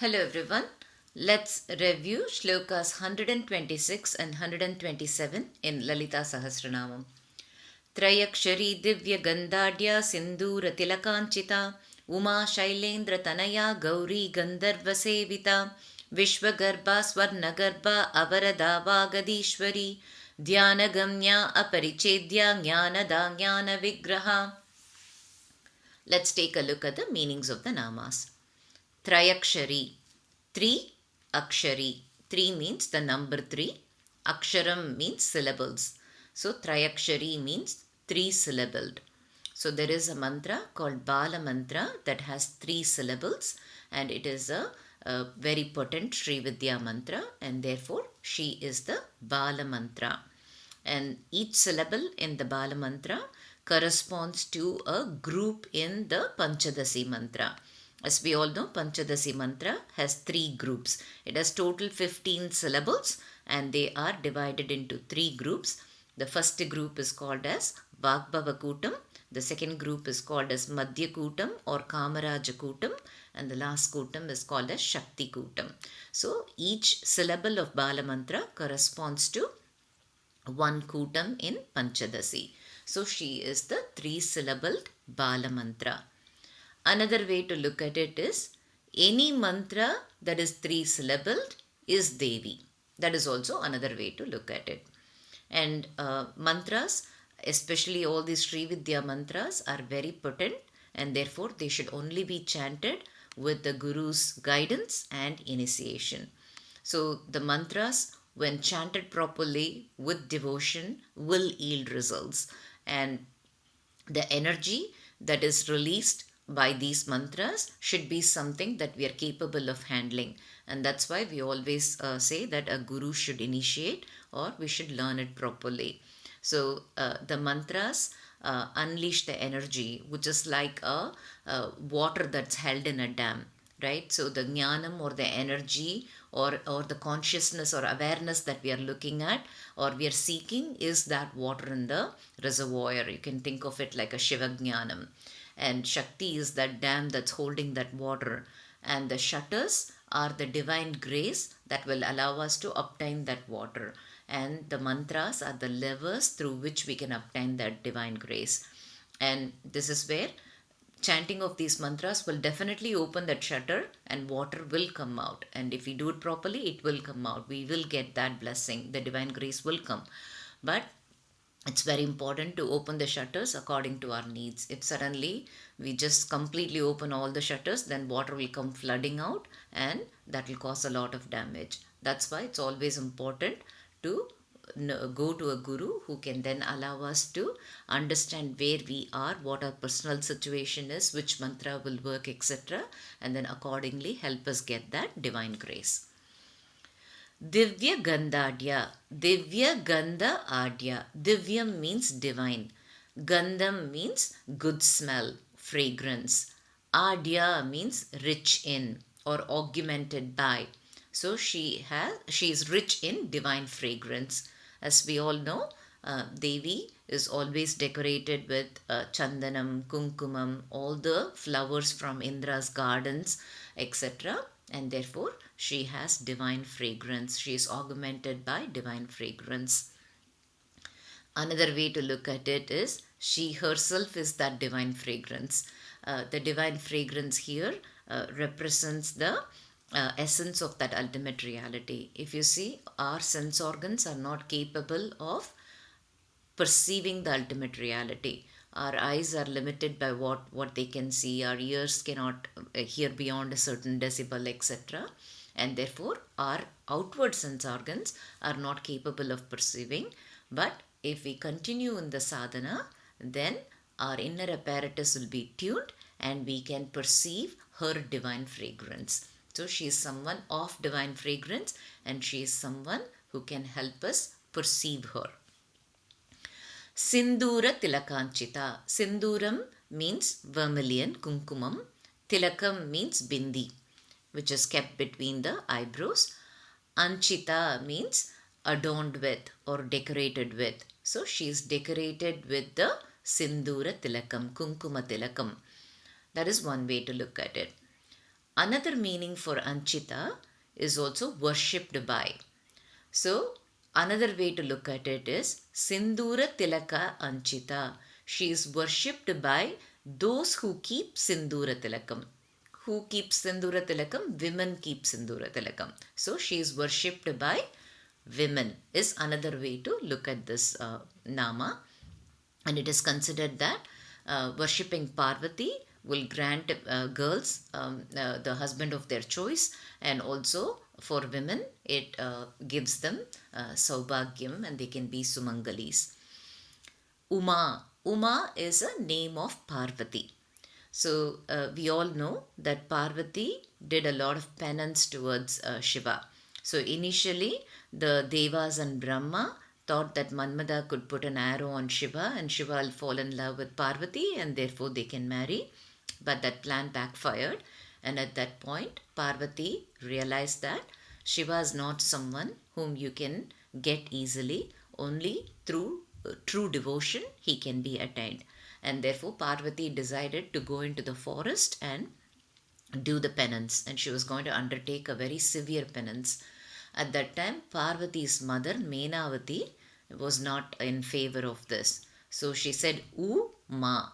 Hello everyone. Let's review shlokas 126 and 127 in Lalitha Sahasranamam. Tryakśharī divya gandhāḍhyā sindhūra tilakāñchitā uma śailendra tanayā gaurī gandharva sevitā viśvagarbhā svarṇagarbhā avaradā vāgadhīśvarī dhyānagamyā aparichChedyā GYYnānadā dhyānavigrahā. Let's take a look at the meanings of the namas. Tryakśharī, three akshari. Three means the number three. Aksharam means syllables. So tryakśharī means three syllabled. So there is a mantra called Bala mantra that has three syllables, and it is a very potent Sri Vidya mantra, and therefore she is the Bala mantra. And each syllable in the Bala mantra corresponds to a group in the Panchadasi mantra. As we all know, Panchadasi mantra has three groups. It has total 15 syllables and they are divided into three groups. The first group is called as Vagbhava-kūtam. The second group is called as Madhya-kūtam or Kamaraja-kūtam, and the last kūtam is called as Shakti-kūtam. So each syllable of Bala mantra corresponds to one kūtam in Panchadasi. So she is the three-syllabled Bala mantra. Another way to look at it is, any mantra that is three-syllabled is Devi. That is also another way to look at it. And mantras, especially all these Sri Vidya mantras, are very potent, and therefore they should only be chanted with the Guru's guidance and initiation. So the mantras, when chanted properly with devotion, will yield results. And the energy that is released by these mantras should be something that we are capable of handling, and that's why we always say that a guru should initiate or we should learn it properly. So the mantras unleash the energy, which is like a water that's held in a dam, right? So the jnanam or the energy or the consciousness or awareness that we are looking at or we are seeking is that water in the reservoir. You can think of it like a Shiva jnanam. And Shakti is that dam that's holding that water. And the shutters are the divine grace that will allow us to obtain that water. And the mantras are the levers through which we can obtain that divine grace. And this is where chanting of these mantras will definitely open that shutter and water will come out. And if we do it properly, it will come out. We will get that blessing. The divine grace will come. But it's very important to open the shutters according to our needs. If suddenly we just completely open all the shutters, then water will come flooding out and that will cause a lot of damage. That's why it's always important to go to a guru who can then allow us to understand where we are, what our personal situation is, which mantra will work, etc. And then accordingly help us get that divine grace. Divya gandhāḍhyā. Divya gandhāḍhyā. Divyam means divine. Gandham means good smell, fragrance. Ādhya means rich in or augmented by. So she is rich in divine fragrance. As we all know, Devi is always decorated with chandanam, kumkumam, all the flowers from Indra's gardens, etc. And therefore she has divine fragrance. She is augmented by divine fragrance. Another way to look at it is, she herself is that divine fragrance. The divine fragrance here represents the essence of that ultimate reality. If you see, our sense organs are not capable of perceiving the ultimate reality. Our eyes are limited by what they can see. Our ears cannot hear beyond a certain decibel, etc. And therefore, our outward sense organs are not capable of perceiving. But if we continue in the sadhana, then our inner apparatus will be tuned and we can perceive her divine fragrance. So she is someone of divine fragrance and she is someone who can help us perceive her. Sindhūra tilakāñchitā. Sindhūram means vermilion, kumkumam. Tilakam means bindi, which is kept between the eyebrows. Anchita means adorned with or decorated with. So she is decorated with the Sindhūra tilakam, kumkuma tilakam. That is one way to look at it. Another meaning for Anchita is also worshipped by. So, another way to look at it is sindhūra tilakāñchitā. She is worshipped by those who keep sindhūra tilakam. Who keeps sindhūra tilakam? Women keep sindhūra tilakam. So, she is worshipped by women is another way to look at this nama. And it is considered that worshipping Parvati will grant girls the husband of their choice, and also for women it gives them saubhagyam and they can be sumangalis. Uma is a name of Parvati. So we all know that Parvati did a lot of penance towards Shiva. So initially the Devas and Brahma thought that Manmada could put an arrow on Shiva and Shiva will fall in love with Parvati and therefore they can marry. But that plan backfired, and at that point Parvati realized that Shiva is not someone whom you can get easily. Only through true devotion he can be attained. And therefore Parvati decided to go into the forest and do the penance, and she was going to undertake a very severe penance. At that time Parvati's mother Menavati was not in favor of this. So she said, Ma.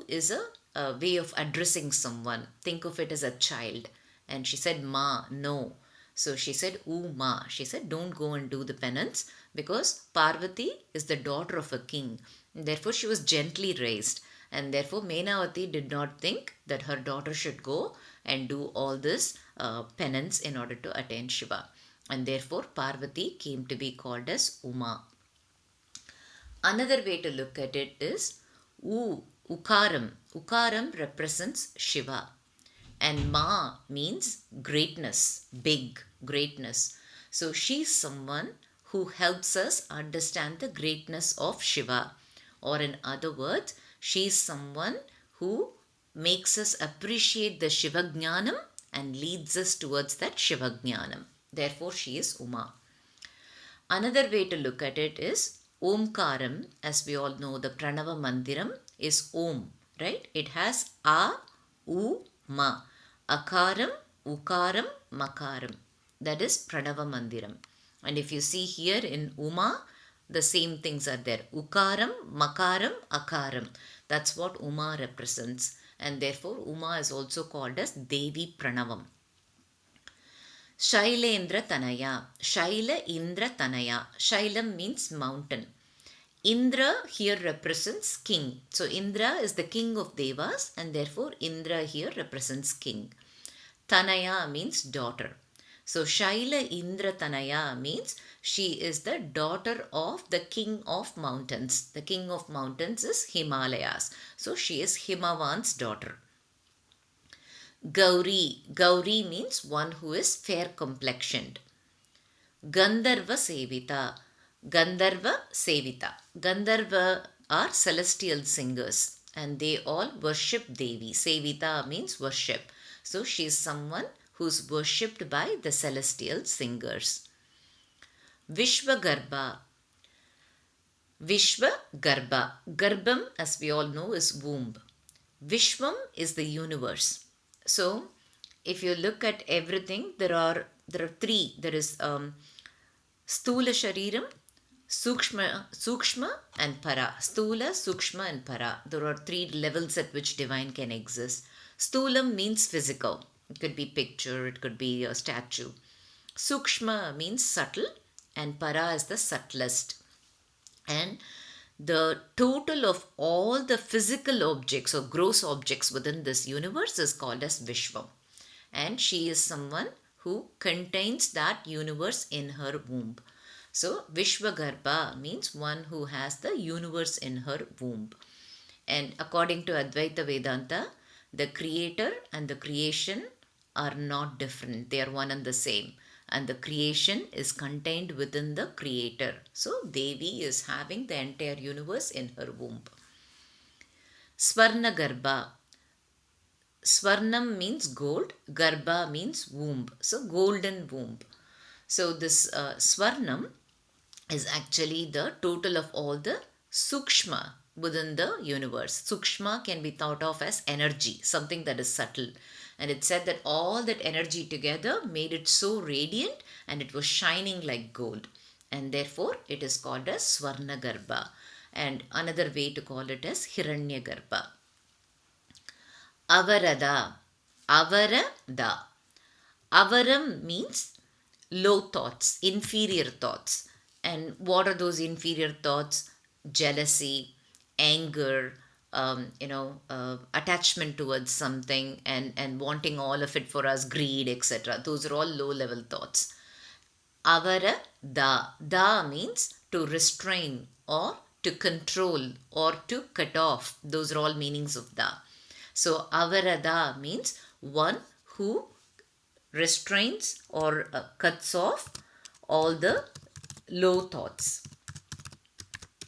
Is a way of addressing someone. Think of it as a child. And she said, Ma, no. So she said, Ma. She said, don't go and do the penance, because Parvati is the daughter of a king. Therefore she was gently raised. And therefore Menavati did not think that her daughter should go and do all this penance in order to attain Shiva. And therefore Parvati came to be called as Uma. Another way to look at it is Ukaram. Ukaram represents Shiva. And Ma means greatness, big, greatness. So she is someone who helps us understand the greatness of Shiva. Or in other words, she is someone who makes us appreciate the Shiva Jnanam and leads us towards that Shiva Jnanam. Therefore she is Uma. Another way to look at it is Omkaram. As we all know, the Pranava Mandiram is Om, right? It has A, U, Ma. Akaram, Ukaram, Makaram. That is Pranava Mandiram. And if you see here in Uma, the same things are there. Ukaram, Makaram, Akaram. That's what Uma represents. And therefore Uma is also called as Devi Pranavam. Śailendra tanayā. Shaila Indra tanayā. Shailam means mountain. Indra here represents king. So Indra is the king of Devas, and therefore Indra here represents king. Tanayā means daughter. So Shaila Indra Tanayā means she is the daughter of the king of mountains. The king of mountains is Himalayas. So she is Himavan's daughter. Gaurī. Gaurī means one who is fair complexioned. Gandharva sevitā. Gandharva sevitā. Gandharva are celestial singers and they all worship Devi. Sevitā means worship. So she is someone who is worshipped by the celestial singers. Viśvagarbhā. Viśvagarbhā. Garbham, as we all know, is womb. Vishvam is the universe. So, if you look at everything, there are three. There is Sthula Shariram, Sukshma and Para. Sthula, Sukshma and Para. There are three levels at which divine can exist. Sthulam means physical. It could be picture, it could be a statue. Sukshma means subtle and Para is the subtlest. And the total of all the physical objects or gross objects within this universe is called as Vishvam. And she is someone who contains that universe in her womb. So Viśvagarbhā means one who has the universe in her womb. And according to Advaita Vedanta, the creator and the creation are not different. They are one and the same. And the creation is contained within the creator. So Devi is having the entire universe in her womb. Svarṇagarbhā. Svarnam means gold. Garbha means womb. So golden womb. So this Svarnam is actually the total of all the Sukshma within the universe. Sukshma can be thought of as energy, something that is subtle. And it said that all that energy together made it so radiant and it was shining like gold. And therefore it is called as svarṇagarbhā. And another way to call it as hiranyagarbha. Avaradā. Avaradā. Avaram means low thoughts, inferior thoughts. And what are those inferior thoughts? Jealousy, anger, attachment towards something and wanting all of it for us, greed, etc. Those are all low level thoughts. Avaradā. Da means to restrain or to control or to cut off. Those are all meanings of da. So avaradā means one who restrains or cuts off all the low thoughts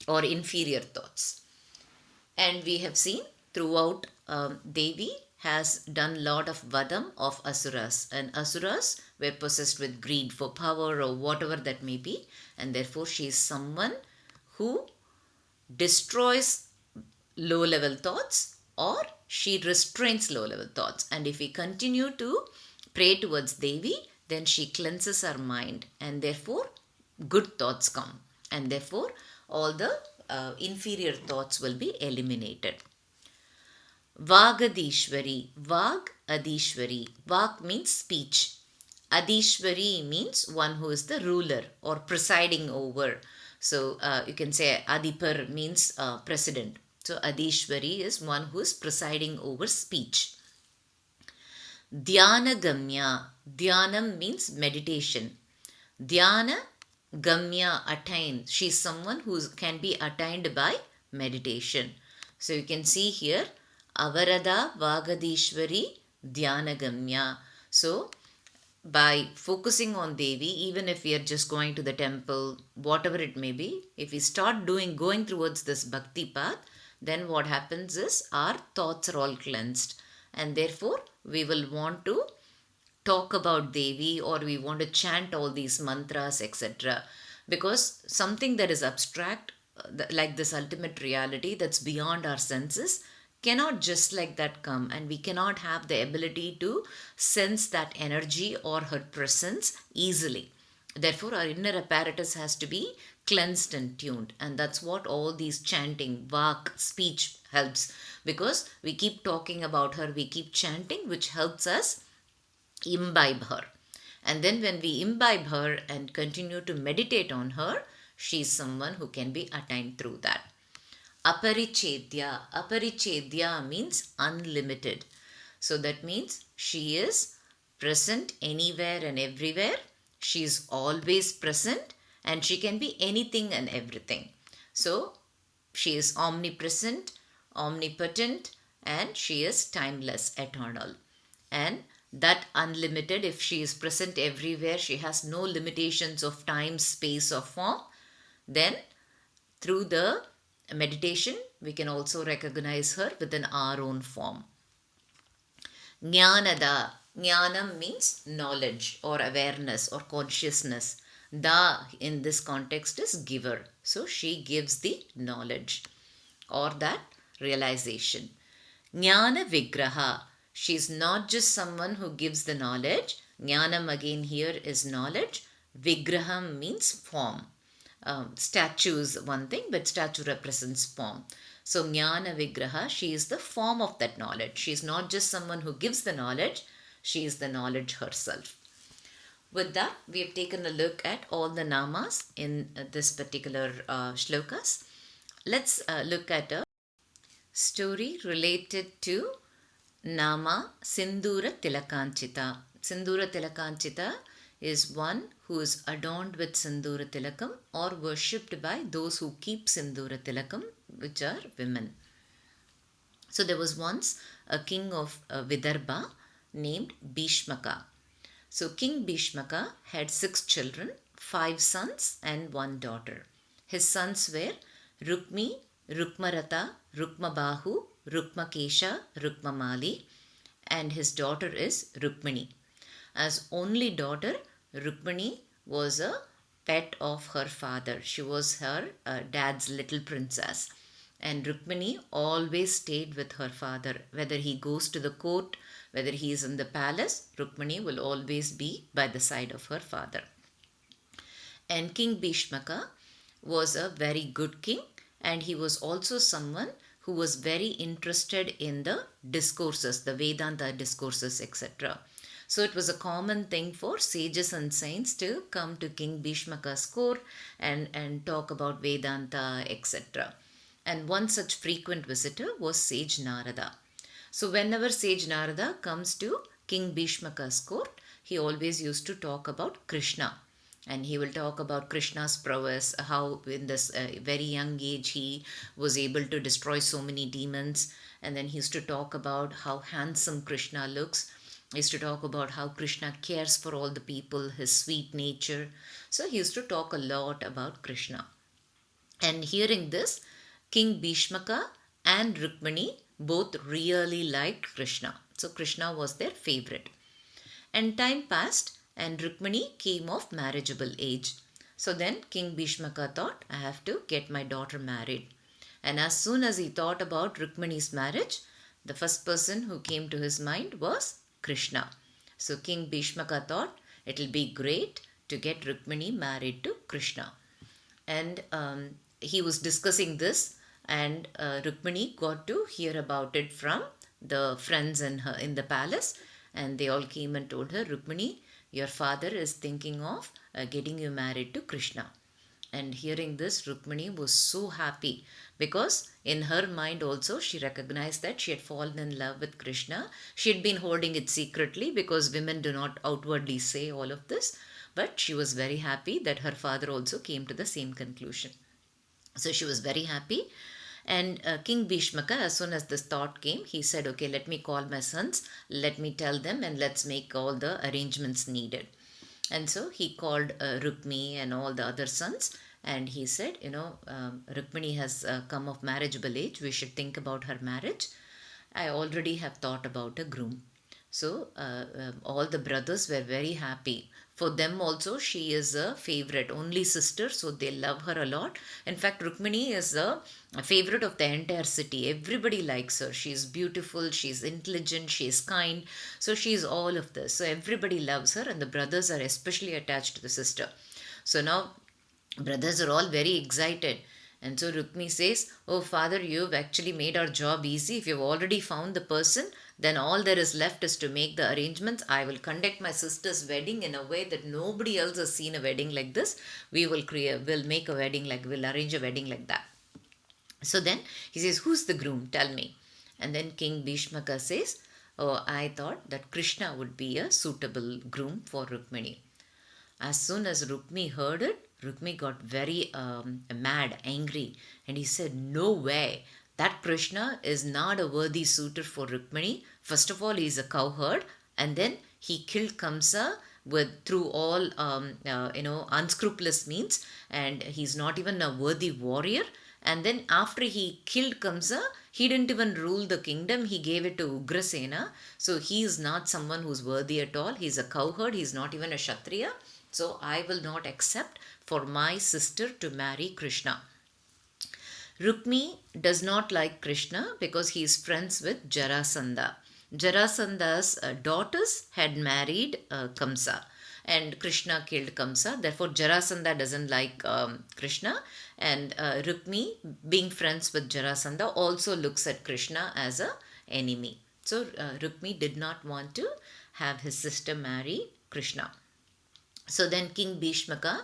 or inferior thoughts. And we have seen throughout Devi has done lot of vadam of asuras, and asuras were possessed with greed for power or whatever that may be, and therefore she is someone who destroys low level thoughts or she restrains low level thoughts. And if we continue to pray towards Devi, then she cleanses our mind and therefore good thoughts come, and therefore all the inferior thoughts will be eliminated. Vāgadhīśvarī. Vāgadhīśvarī. Vāk means speech. Adhīśvarī means one who is the ruler or presiding over. So you can say Adipar means president. So Adhīśvarī is one who is presiding over speech. Dhyānagamyā. Dhyanam means meditation. Dhyānagamyā, attain. She is someone who can be attained by meditation. So you can see here avaradā, vāgadhīśvarī, dhyānagamyā. So by focusing on Devi, even if we are just going to the temple, whatever it may be, if we start going towards this bhakti path, then what happens is our thoughts are all cleansed, and therefore we will want to talk about Devi or we want to chant all these mantras, etc. Because something that is abstract, like this ultimate reality that's beyond our senses, cannot just like that come, and we cannot have the ability to sense that energy or her presence easily. Therefore our inner apparatus has to be cleansed and tuned, and that's what all these chanting, vak, speech helps, because we keep talking about her, we keep chanting, which helps us imbibe her. And then when we imbibe her and continue to meditate on her, she is someone who can be attained through that. Aparichcedyā. Aparichcedyā means unlimited. So that means she is present anywhere and everywhere. She is always present and she can be anything and everything. So she is omnipresent, omnipotent, and she is timeless, eternal. And that unlimited, if she is present everywhere, she has no limitations of time, space or form, then through the meditation we can also recognize her within our own form. GYNAnadā. Jnanam means knowledge or awareness or consciousness. Da in this context is giver. So she gives the knowledge or that realization. Dhyānavigrahā. She is not just someone who gives the knowledge. Jnanam again here is knowledge. Vigraham means form. Statue is one thing, but statue represents form. So Jnānavigrahā, she is the form of that knowledge. She is not just someone who gives the knowledge, she is the knowledge herself. With that, we have taken a look at all the namas in this particular shlokas. Let's look at a story related to nama sindhūra tilakāñchitā. Sindhūra tilakāñchitā is one who is adorned with sindhūra tilakam or worshipped by those who keep sindhūra tilakam, which are women. So there was once a king of Vidarbha named Bhishmaka. So King Bhishmaka had 6 children, 5 sons and 1 daughter. His sons were Rukmi, Rukmarata, Rukmabahu, Rukmakesha, Rukmamali, and his daughter is Rukmini. As only daughter, Rukmini was a pet of her father. She was her dad's little princess. And Rukmini always stayed with her father. Whether he goes to the court Whether he is in the palace, Rukmini will always be by the side of her father. And King Bhishmaka was a very good king, and he was also someone who was very interested in the discourses, the Vedanta discourses, etc. So it was a common thing for sages and saints to come to King Bhishmaka's court and talk about Vedanta, etc. And one such frequent visitor was sage Narada. So whenever sage Narada comes to King Bhishmaka's court, he always used to talk about Krishna. And he will talk about Krishna's prowess, how in this very young age he was able to destroy so many demons. And then he used to talk about how handsome Krishna looks. He used to talk about how Krishna cares for all the people, his sweet nature. So he used to talk a lot about Krishna. And hearing this, King Bhishmaka and Rukmini both really liked Krishna. So Krishna was their favorite. And time passed, and Rukmini came of marriageable age. So then King Bhishmaka thought, I have to get my daughter married. And as soon as he thought about Rukmini's marriage, the first person who came to his mind was Krishna. So King Bhishmaka thought it will be great to get Rukmini married to Krishna. And he was discussing this, and Rukmini got to hear about it from the friends in the palace, and they all came and told her, Rukmini, your father is thinking of getting you married to Krishna. And hearing this, Rukmini was so happy, because in her mind also she recognized that she had fallen in love with Krishna. She had been holding it secretly because women do not outwardly say all of this, but she was very happy that her father also came to the same conclusion. So she was very happy. And King Bhishmaka, as soon as this thought came, he said, okay, let me call my sons, let me tell them, and let's make all the arrangements needed. And so he called Rukmi and all the other sons, and he said, Rukmini has come of marriageable age, we should think about her marriage. I already have thought about a groom. So all the brothers were very happy. For them also, she is a favorite, only sister, so they love her a lot. In fact, Rukmini is a favorite of the entire city. Everybody likes her. She is beautiful, she is intelligent, she is kind. So she is all of this. So everybody loves her, and the brothers are especially attached to the sister. So now brothers are all very excited. And so Rukmi says, oh father, you've actually made our job easy. If you've already found the person, then all there is left is to make the arrangements. I will conduct my sister's wedding in a way that nobody else has seen a wedding like this. We'll arrange a wedding like that. So then he says, who's the groom? Tell me. And then King Bhishmaka says, oh, I thought that Krishna would be a suitable groom for Rukmini. As soon as Rukmi heard it, Rukmi got very mad, angry, and he said, no way. That Krishna is not a worthy suitor for Rukmini. First of all, he is a cowherd, and then he killed Kamsa through all unscrupulous means, and he's not even a worthy warrior. And then after he killed Kamsa, he didn't even rule the kingdom. He gave it to Ugrasena. So he is not someone who's worthy at all. He's a cowherd. He's not even a Kshatriya. So I will not accept for my sister to marry Krishna. Rukmi does not like Krishna because he is friends with Jarasandha. Jarasanda's daughters had married Kamsa, and Krishna killed Kamsa. Therefore, Jarasandha doesn't like Krishna, and Rukmi, being friends with Jarasandha, also looks at Krishna as an enemy. So Rukmi did not want to have his sister marry Krishna. So then King Bhishmaka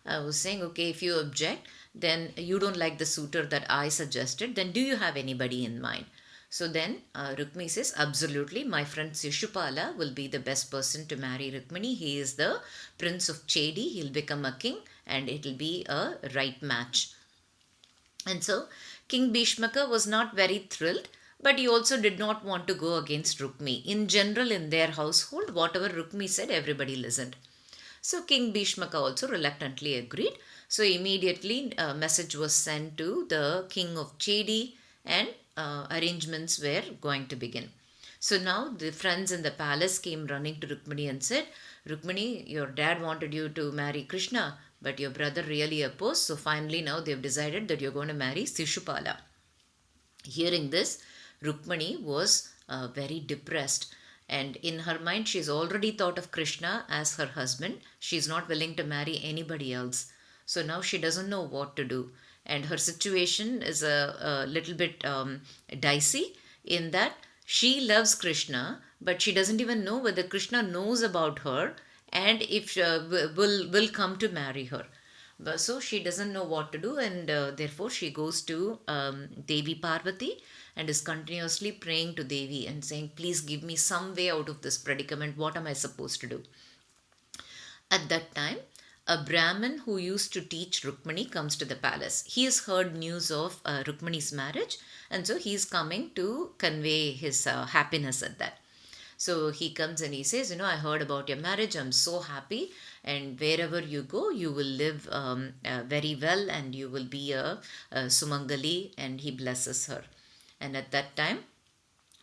was saying, okay, if you object, then you don't like the suitor that I suggested, then do you have anybody in mind? So then Rukmi says, absolutely, my friend Shishupala will be the best person to marry Rukmini. He is the prince of Chedi. He'll become a king, and it will be a right match. And so King Bhishmaka was not very thrilled, but he also did not want to go against Rukmi. In general, in their household, whatever Rukmi said, everybody listened. So King Bhishmaka also reluctantly agreed. So immediately a message was sent to the king of Chedi, and arrangements were going to begin. So now the friends in the palace came running to Rukmini and said, Rukmini, your dad wanted you to marry Krishna, but your brother really opposed. So finally now they have decided that you're going to marry Shishupala. Hearing this, Rukmini was very depressed, And in her mind, she's already thought of Krishna as her husband. She's not willing to marry anybody else. So now she doesn't know what to do. And her situation is a little bit dicey in that she loves Krishna, but she doesn't even know whether Krishna knows about her and if will come to marry her. So she doesn't know what to do, and therefore she goes to Devi Parvati and is continuously praying to Devi and saying, please give me some way out of this predicament. What am I supposed to do? At that time, a Brahmin who used to teach Rukmini comes to the palace. He has heard news of Rukmini's marriage, and so he is coming to convey his happiness at that. So he comes and he says, I heard about your marriage. I'm so happy. And wherever you go, you will live very well and you will be a Sumangali. And he blesses her. And at that time,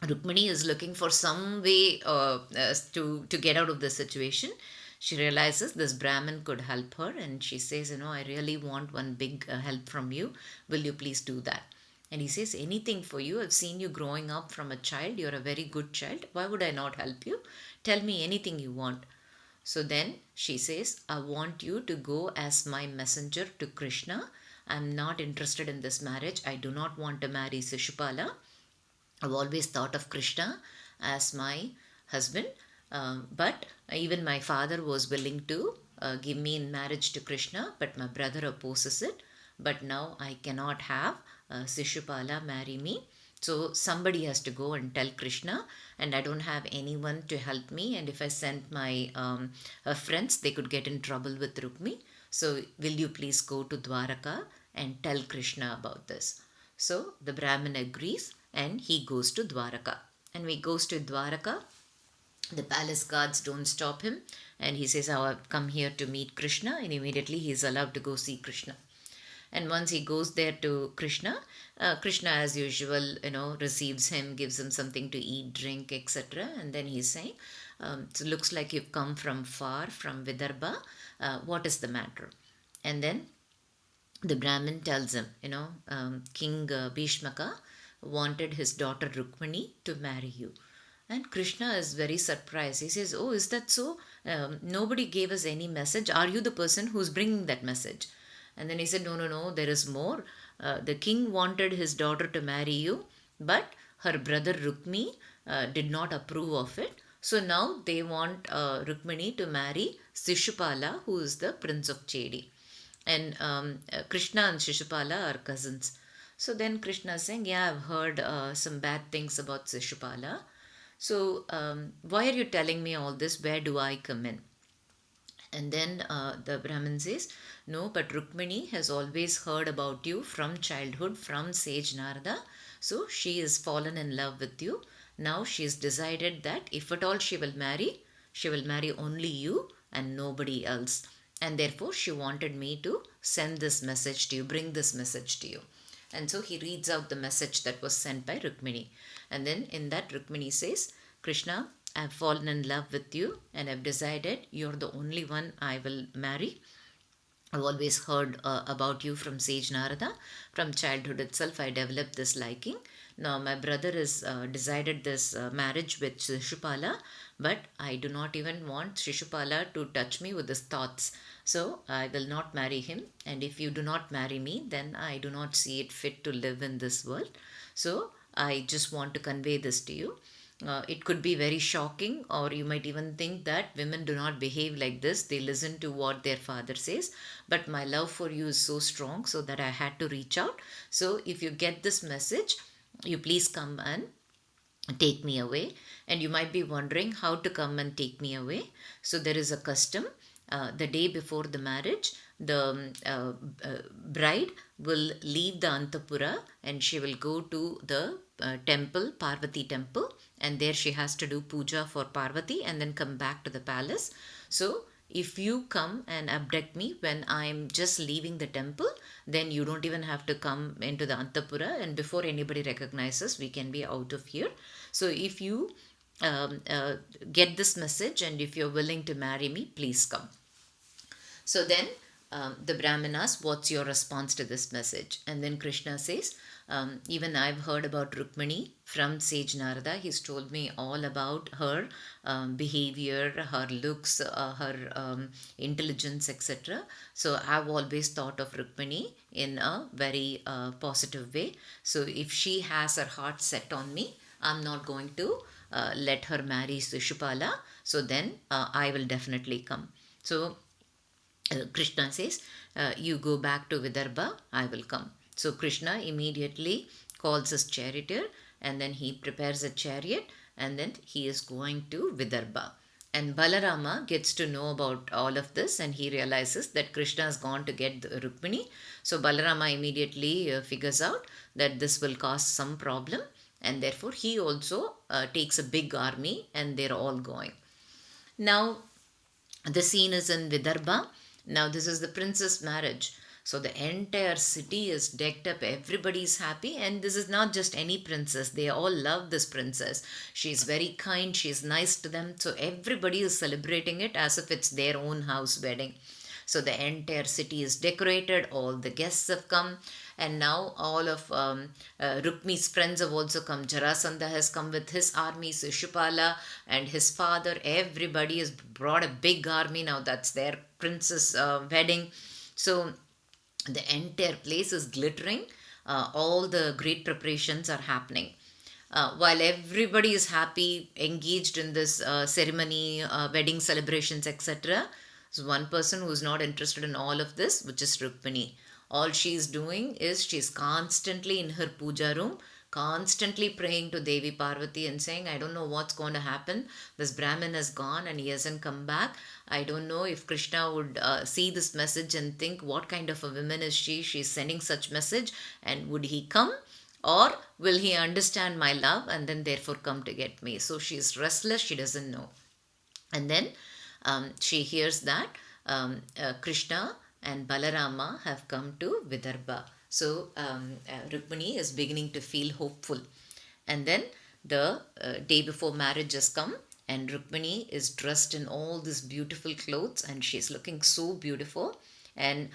Rukmini is looking for some way to get out of the situation. She realizes this Brahmin could help her. And she says, I really want one big help from you. Will you please do that? And he says, anything for you. I've seen you growing up from a child. You're a very good child. Why would I not help you? Tell me anything you want. So then she says, I want you to go as my messenger to Krishna. I'm not interested in this marriage. I do not want to marry Sishupala. I've always thought of Krishna as my husband. But even my father was willing to give me in marriage to Krishna, but my brother opposes it. But now I cannot have Sishupala marry me. So somebody has to go and tell Krishna, and I don't have anyone to help me. And if I sent my friends, they could get in trouble with Rukmi. So will you please go to Dwaraka and tell Krishna about this? So the Brahmin agrees and he goes to Dwaraka. And when he goes to Dwaraka, the palace guards don't stop him. And he says, I've come here to meet Krishna. And immediately he is allowed to go see Krishna. And once he goes there to Krishna, Krishna as usual, receives him, gives him something to eat, drink, etc. And then he's saying, so looks like you've come from far, from Vidarbha. What is the matter? And then the Brahmin tells him, King Bhishmaka wanted his daughter Rukmini to marry you. And Krishna is very surprised. He says, oh, is that so? Nobody gave us any message. Are you the person who's bringing that message? And then he said, no, there is more. The king wanted his daughter to marry you, but her brother Rukmi did not approve of it. So now they want Rukmini to marry Sishupala, who is the prince of Chedi. And Krishna and Shishupala are cousins. So then Krishna is saying, yeah, I've heard some bad things about Sishupala. So why are you telling me all this? Where do I come in? And then the Brahmin says, no, but Rukmini has always heard about you from childhood, from sage Narada. So she has fallen in love with you. Now she has decided that if at all she will marry only you and nobody else. And therefore she wanted me to send this message to you, bring this message to you. And so he reads out the message that was sent by Rukmini. And then in that Rukmini says, Krishna, I've fallen in love with you and I've decided you're the only one I will marry. I've always heard about you from sage Narada. From childhood itself, I developed this liking. Now my brother has decided this marriage with Shishupala, but I do not even want Shishupala to touch me with his thoughts. So I will not marry him. And if you do not marry me, then I do not see it fit to live in this world. So I just want to convey this to you. It could be very shocking, or you might even think that women do not behave like this. They listen to what their father says. But my love for you is so strong so that I had to reach out. So if you get this message, you please come and take me away. And you might be wondering how to come and take me away. So there is a custom. The day before the marriage, the bride will leave the Antapura and she will go to the temple, Parvati temple, and there she has to do puja for Parvati and then come back to the palace. So if you come and abduct me when I'm just leaving the temple, then you don't even have to come into the Antapura, and before anybody recognizes, we can be out of here. So if you get this message and if you're willing to marry me, please come. So then the Brahmin asks, what's your response to this message? And then Krishna says, even I've heard about Rukmini from sage Narada. He's told me all about her behavior, her looks, her intelligence, etc. So I've always thought of Rukmini in a very positive way. So if she has her heart set on me, I'm not going to let her marry Shishupala. So then I will definitely come. So Krishna says, you go back to Vidarbha, I will come. So Krishna immediately calls his charioteer, and then he prepares a chariot, and then he is going to Vidarbha. And Balarama gets to know about all of this, and he realizes that Krishna has gone to get Rukmini. So Balarama immediately figures out that this will cause some problem, and therefore he also takes a big army, and they're all going. Now the scene is in Vidarbha. Now this is the princess marriage. So the entire city is decked up, everybody is happy, and this is not just any princess, they all love this princess. She's very kind, she's nice to them, so everybody is celebrating it as if it's their own house wedding. So the entire city is decorated, all the guests have come, and now all of Rukmi's friends have also come. Jarasandha has come with his army, Shishupala and his father, everybody has brought a big army. Now that's their princess wedding. So the entire place is glittering. All the great preparations are happening. While everybody is happy, engaged in this ceremony, wedding celebrations, etc., so one person who is not interested in all of this, which is Rukmini. All she is doing is she's constantly in her puja room, constantly praying to Devi Parvati and saying, I don't know what's going to happen. This Brahmin has gone and he hasn't come back. I don't know if Krishna would see this message and think, what kind of a woman is she? She's sending such message, and would he come? Or will he understand my love and then therefore come to get me? So she's restless, she doesn't know. And then she hears that Krishna and Balarama have come to Vidarbha. So Rukmini is beginning to feel hopeful. And then the day before marriage has come, and Rukmini is dressed in all these beautiful clothes, and she's looking so beautiful. And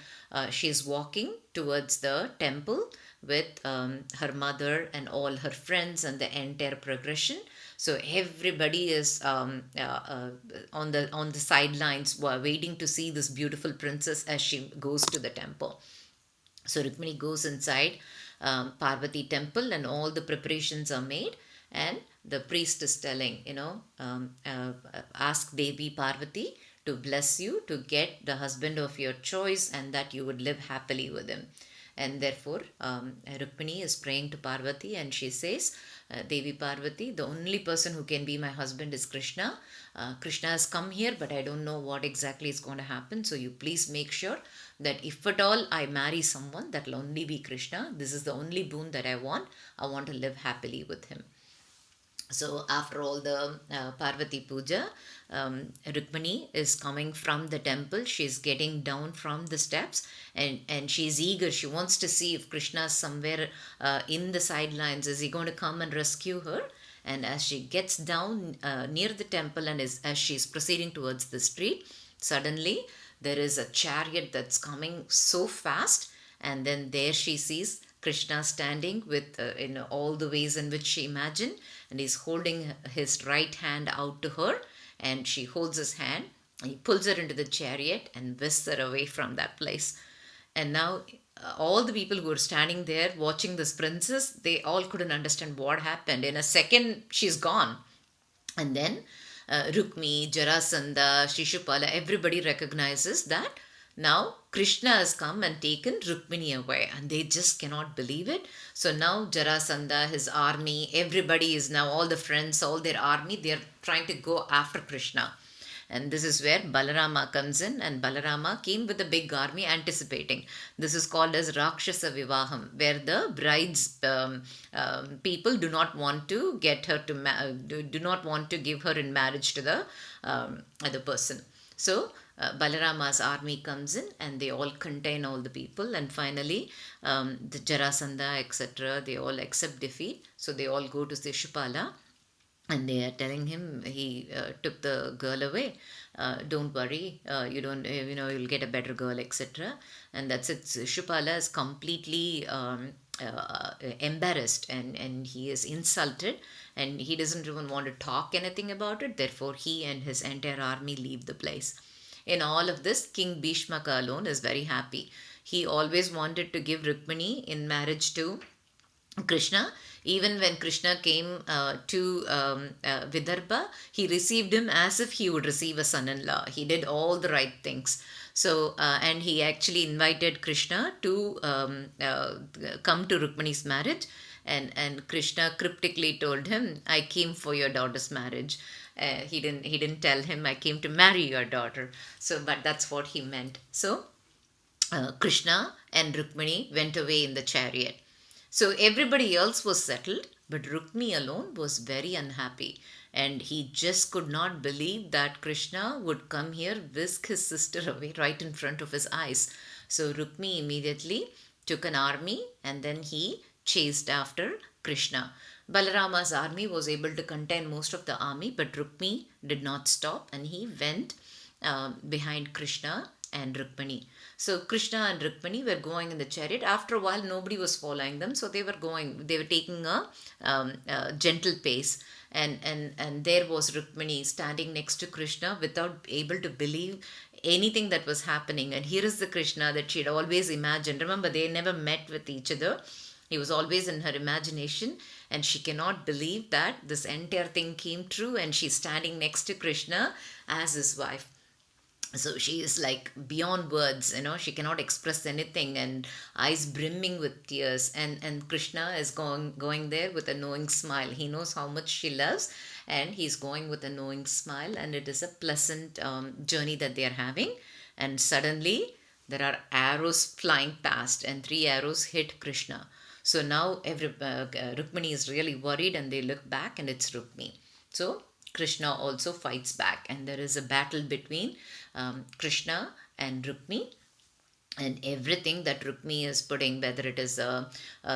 she's walking towards the temple with her mother and all her friends and the entire progression. So everybody is on the sidelines waiting to see this beautiful princess as she goes to the temple. So Rukmini goes inside Parvati temple, and all the preparations are made, and the priest is telling, ask Devi Parvati to bless you to get the husband of your choice, and that you would live happily with him. And therefore Rukmini is praying to Parvati, and she says, Devi Parvati, the only person who can be my husband is Krishna. Krishna has come here, but I don't know what exactly is going to happen. So you please make sure that if at all I marry someone, that will only be Krishna. This is the only boon that I want. I want to live happily with him. So after all the Parvati Puja, Rukmini is coming from the temple. She's getting down from the steps, and she's eager. She wants to see if Krishna is somewhere in the sidelines. Is he going to come and rescue her? And as she gets down near the temple, and as she's proceeding towards the street, suddenly there is a chariot that's coming so fast, and then there she sees Krishna standing with in all the ways in which she imagined, and he's holding his right hand out to her, and she holds his hand, and he pulls her into the chariot and whisks her away from that place. And now all the people who were standing there watching this princess, they all couldn't understand what happened. In a second, she's gone. And then Rukmi, Jarasandha, Shishupala, everybody recognizes that now Krishna has come and taken Rukmini away, and they just cannot believe it. So now Jarasandha, his army, everybody is now, all the friends, all their army, they are trying to go after Krishna. And this is where Balarama comes in, and Balarama came with a big army anticipating. This is called as Rakshasa Vivaham, where the bride's people do not want to get her to do not want to give her in marriage to the other person. So Balarama's army comes in, and they all contain all the people, and finally the Jarasandha, etc., they all accept defeat. So they all go to Shishupala, and they are telling him he took the girl away. Don't worry, you don't, you'll get a better girl, etc. And that's it. Shupala is completely embarrassed, and he is insulted, and he doesn't even want to talk anything about it. Therefore, he and his entire army leave the place. In all of this, King Bhishmaka alone is very happy. He always wanted to give Rukmini in marriage to Krishna. Even when Krishna came to Vidarbha, he received him as if he would receive a son-in-law. He did all the right things. So, and he actually invited Krishna to come to Rukmini's marriage. And Krishna cryptically told him, I came for your daughter's marriage. He didn't tell him, I came to marry your daughter. So, but that's what he meant. So, Krishna and Rukmini went away in the chariot. So everybody else was settled, but Rukmini alone was very unhappy. And he just could not believe that Krishna would come here, whisk his sister away right in front of his eyes. So Rukmini immediately took an army and then he chased after Krishna. Balarama's army was able to contain most of the army, but Rukmini did not stop and he went behind Krishna and Rukmini. So Krishna and Rukmini were going in the chariot. After a while, nobody was following them, so they were taking a gentle pace. And there was Rukmini standing next to Krishna without able to believe anything that was happening. And here is the Krishna that she had always imagined. Remember, they never met with each other. He was always in her imagination, and she cannot believe that this entire thing came true, and she's standing next to Krishna as his wife. So she is like beyond words, she cannot express anything, and eyes brimming with tears. And Krishna is going there with a knowing smile. He knows how much she loves, and he's going with a knowing smile, and it is a pleasant journey that they are having. And suddenly there are arrows flying past, and 3 arrows hit Krishna. So now Rukmini is really worried, and they look back, and it's Rukmini. So Krishna also fights back, and there is a battle between Krishna and Rukmini, and everything that Rukmini is putting, whether it is a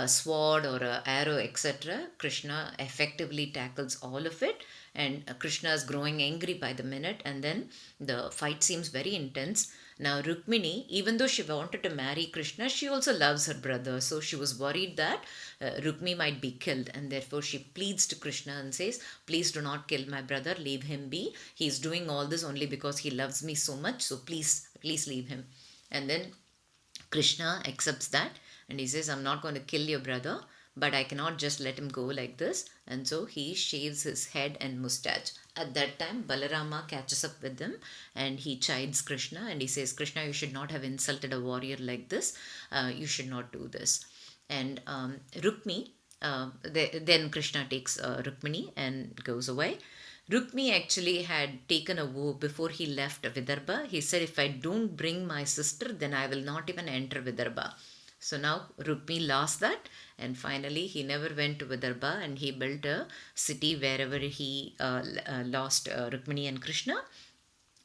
sword or an arrow, etc., Krishna effectively tackles all of it, and Krishna is growing angry by the minute, and then the fight seems very intense. Now Rukmini, even though she wanted to marry Krishna, she also loves her brother, so she was worried that Rukmini might be killed, and therefore she pleads to Krishna and says, please do not kill my brother, leave him be. He's doing all this only because he loves me so much, so please leave him. And then Krishna accepts that, and he says, I'm not going to kill your brother, but I cannot just let him go like this. And so he shaves his head and mustache. At that time, Balarama catches up with them, and he chides Krishna, and he says, Krishna, you should not have insulted a warrior like this. You should not do this. And Rukmini, then Krishna takes Rukmini and goes away. Rukmini actually had taken a vow before he left Vidarbha. He said, if I don't bring my sister, then I will not even enter Vidarbha. So now Rukmini lost that, and finally he never went to Vidarbha, and he built a city wherever he lost Rukmini and Krishna,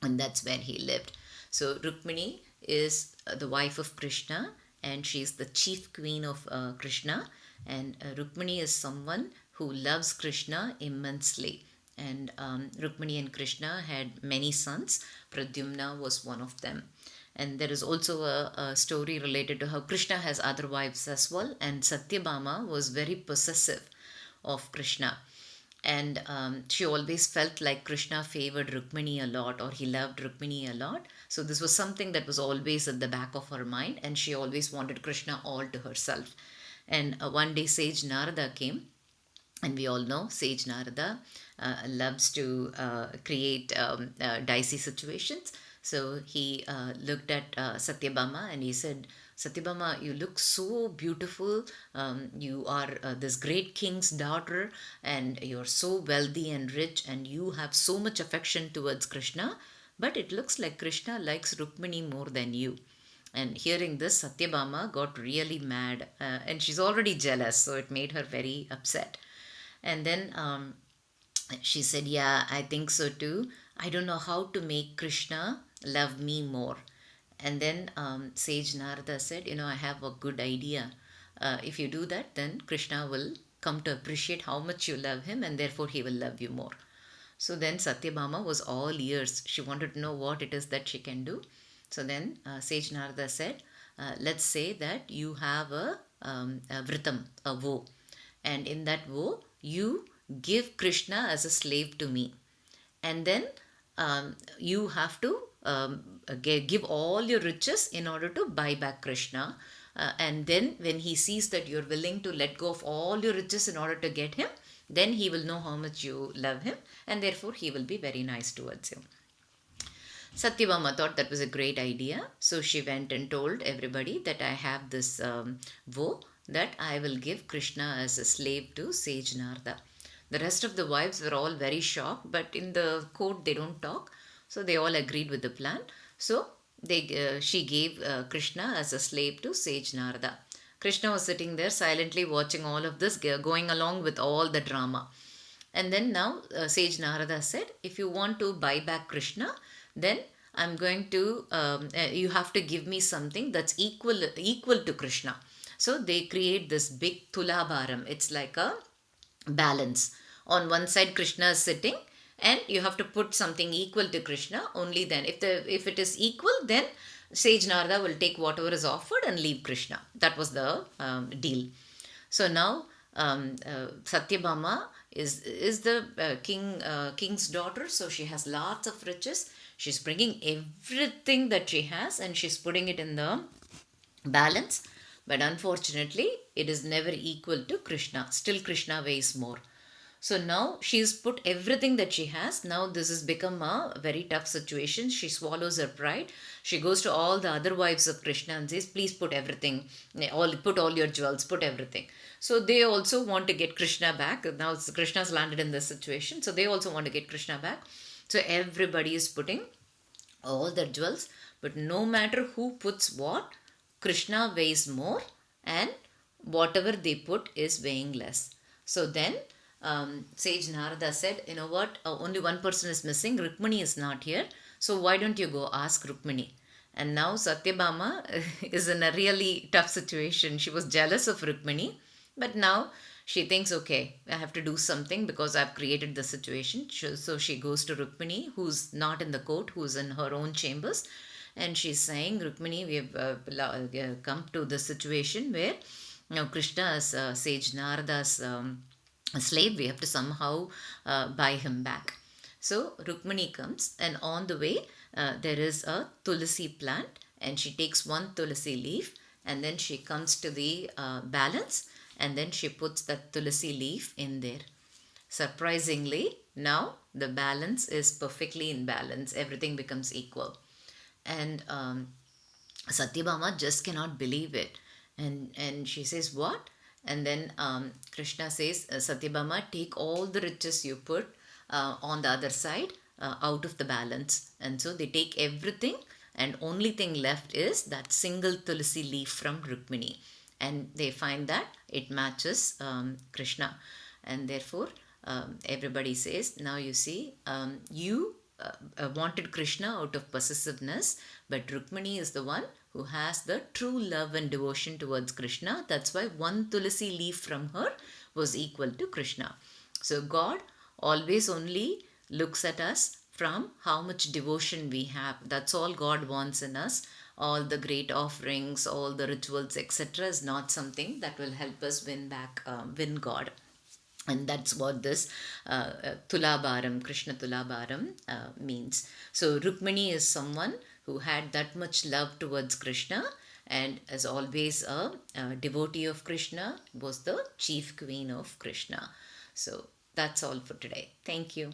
and that's where he lived. So Rukmini is the wife of Krishna, and she is the chief queen of Krishna, and Rukmini is someone who loves Krishna immensely. And Rukmini and Krishna had many sons. Pradyumna was one of them. And there is also a story related to how Krishna has other wives as well. And Satyabhama was very possessive of Krishna. And she always felt like Krishna favored Rukmini a lot, or he loved Rukmini a lot. So this was something that was always at the back of her mind, and she always wanted Krishna all to herself. And one day sage Narada came, and we all know sage Narada loves to create dicey situations. So he looked at Satyabhama, and he said, Satyabhama, you look so beautiful. You are this great king's daughter, and you're so wealthy and rich, and you have so much affection towards Krishna. But it looks like Krishna likes Rukmini more than you. And hearing this, Satyabhama got really mad, and she's already jealous, so it made her very upset. And then she said, yeah, I think so too. I don't know how to make Krishna love me more. And then sage Narada said, I have a good idea. If you do that, then Krishna will come to appreciate how much you love him, and therefore he will love you more. So then Satyabhama was all ears. She wanted to know what it is that she can do. So then sage Narada said, let's say that you have a vritam, a vow, and in that vow you give Krishna as a slave to me, and then you have to give all your riches in order to buy back Krishna. And then when he sees that you're willing to let go of all your riches in order to get him, then he will know how much you love him, and therefore he will be very nice towards you. Satyabhama thought that was a great idea. So she went and told everybody that I have this vow that I will give Krishna as a slave to sage Narada. The rest of the wives were all very shocked, but in the court they don't talk. So they all agreed with the plan. So she gave Krishna as a slave to sage Narada. Krishna was sitting there silently watching all of this, going along with all the drama. And then now sage Narada said, if you want to buy back Krishna, then I'm going to, you have to give me something that's equal to Krishna. So they create this big tulabharam. It's like a balance. On one side Krishna is sitting, and you have to put something equal to Krishna. Only then, if it is equal, then sage Narada will take whatever is offered and leave Krishna. That was the deal. So now Satyabhama is the king's daughter, so she has lots of riches. She's bringing everything that she has and she's putting it in the balance. But unfortunately, it is never equal to Krishna. Still Krishna weighs more. So now she's put everything that she has. Now this has become a very tough situation. She swallows her pride. She goes to all the other wives of Krishna and says, please put everything, put all your jewels, put everything. So they also want to get Krishna back. Now Krishna's landed in this situation. So they also want to get Krishna back. So everybody is putting all their jewels. But no matter who puts what, Krishna weighs more, and whatever they put is weighing less. So then sage Narada said, you know what, only one person is missing, Rukmini is not here, so why don't you go ask Rukmini? And now Satyabhama is in a really tough situation. She was jealous of Rukmini, but now she thinks, okay, I have to do something because I've created the situation. So she goes to Rukmini, who's not in the court, who's in her own chambers, and she's saying, Rukmini, we have come to the situation where now Krishna is sage Narada's a slave. We have to somehow buy him back. So Rukmini comes, and on the way there is a tulsi plant, and she takes one tulsi leaf, and then she comes to the balance, and then she puts that tulsi leaf in there. Surprisingly, now the balance is perfectly in balance. Everything becomes equal. And Satyabhama just cannot believe it. And she says, what? And then Krishna says, Satyabhama, take all the riches you put on the other side out of the balance. And so they take everything, and only thing left is that single tulsi leaf from Rukmini. And they find that it matches Krishna. And therefore, everybody says, now you see, you wanted Krishna out of possessiveness, but Rukmini is the one who has the true love and devotion towards Krishna. That's why one tulsi leaf from her was equal to Krishna. So God always only looks at us from how much devotion we have. That's all God wants in us. All the great offerings, all the rituals, etc. is not something that will help us win God. And that's what this tulabharam, Krishna tulabharam means. So Rukmini is someone who had that much love towards Krishna, and as always a devotee of Krishna, was the chief queen of Krishna. So that's all for today. Thank you.